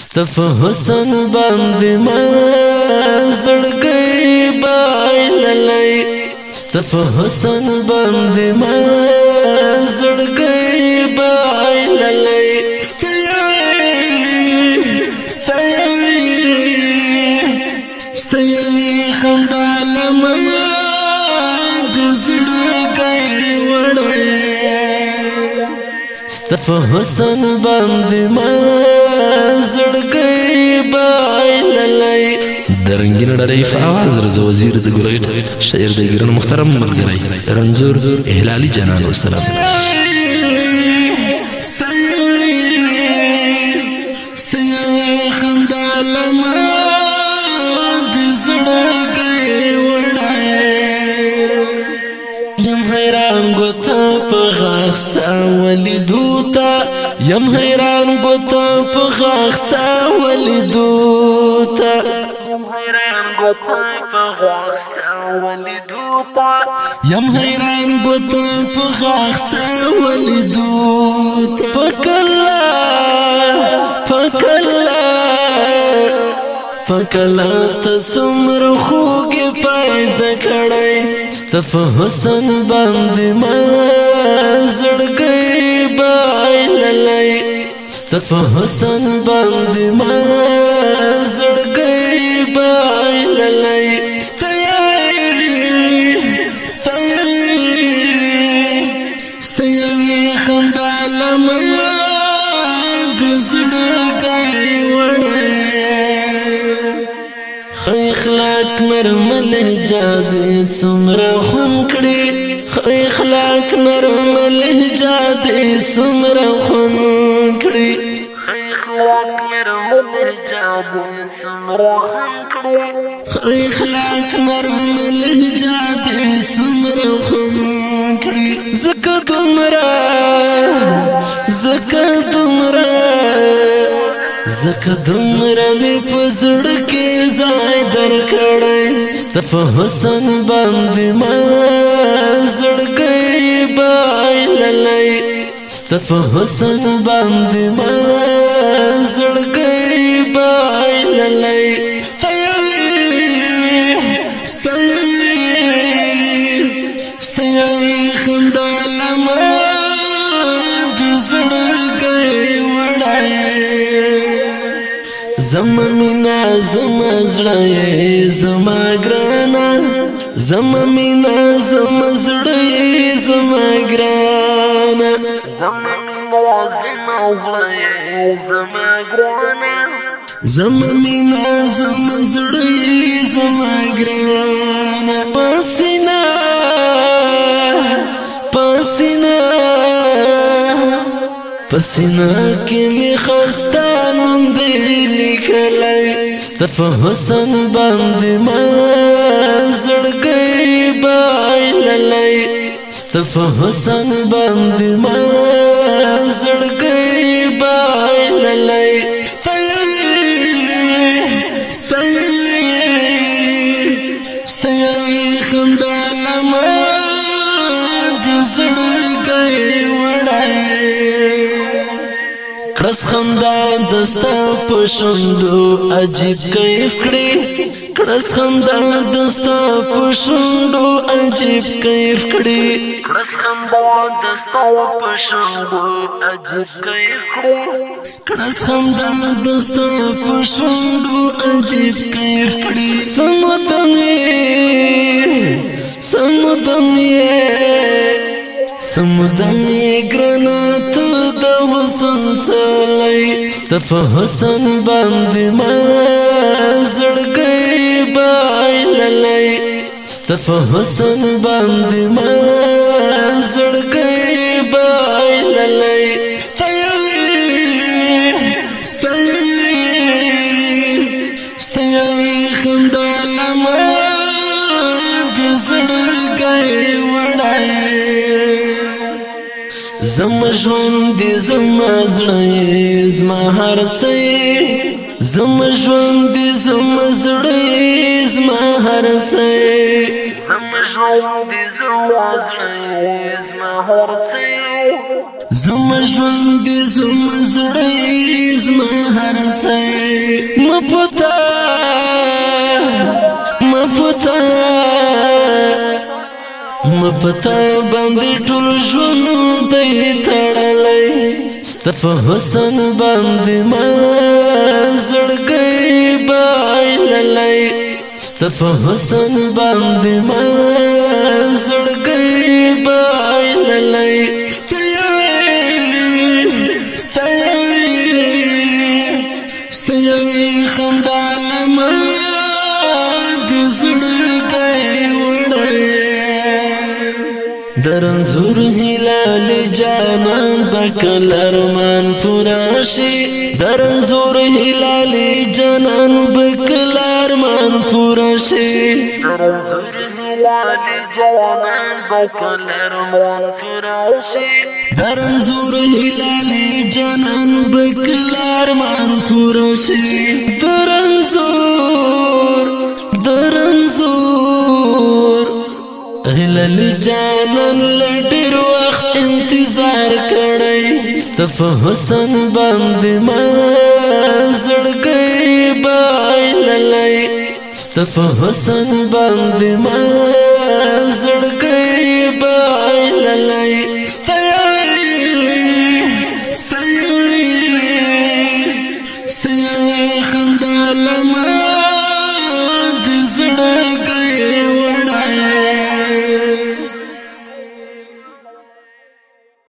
ستف حسن باندې ما زړګي بایللای ستف حسن باندې ما زړګي بایللای ستایي خنداله ما د زړګي وړای ستف حسن باندې ما زړګي بایللای درنګین ډېرې فواز رز وزیر د ګریټ شاعر د ګران محترم ملګری رنزور هلالي جنان والسلام ستایي خنداله ما د زړګي وړای یم حیران ګوتا په غاستا ولیدوتا یم حیران ګوتا په غاستا ولیدوتا یم حیران ګوتا په غاستا ولیدوتا یم حیران ګوتا په غاستا ولیدوتا پکلا تصمر خوږی پیدا کړی ستف حسن باندې ما زړګي بایللای ستف حسن باندې ما زړګي بایللای ستایي خنداله ما د زړګي وړای اخلاق نرم لهجاد سمرا خون کړي اخلاق نرم لهجاد سمرا خون کړي اخلاق نرم لهجاد سمرا خون کړي اخلاق نرم لهجاد سمرا خون کړي زکه دمرا می پزړ کې ځای درکړی ستف حسن باندې ما زړګي بایللای ستف حسن باندې ما زړګي بایللای ستایي خنداله ما د زړګي وړای زما مینا زما زړه زما ګرانا زما مینا زما زړه زما ګرانا زما مینا زما زړه زما ګرانا زما مینا زما زړه زما ګرانا پسینا کې می خستانم دې لیکلای ستف حسن باندې ما زړګي بایللای ستف حسن باندې ما زړګي بایللای ستایي خنداله ما د زړګي وړای کړس خندا دستا پښوندو عجیب کیف کړي کړس خندا دستا پښوندو عجیب کیف کړي کړس خندا دستا پښوندو عجیب کیف کړي کړس خندا دستا پښوندو عجیب کیف کړي سمدم گرانات د حسن چلای ستف حسن باندې ما زړګي بایللای ستف حسن باندې ما زړګي بایللای ستایي خنداله ما د زړګي وړای زما ژوند دې زما زړه زما هر څه زما ژوند دې زما زړه زما هر څه زما ژوند دې زما زړه زما هر څه زما ژوند دې زما زړه زما هر څه مپتا باندې ټول ژوند دې تړلې ستا په حسن باندې ما زړګی بایللې ستا په حسن باندې ما زړګی بایللې ستیوی خندا لما دې زړګی درنزور هلال جانان بکل ارمان پوراشی درنزور هلال جانان بکل ارمان پوراشی درنزور هلال جانان بکل ارمان پوراشی درنزور هلال جانان بکل ارمان پوراشی درنزور هلال جانان لډیر وخت انتظار کړی ستا په حسن باندې ما زړګی بایللې ستا په حسن باندې ما زړګی بایللې ستیوی خندا لما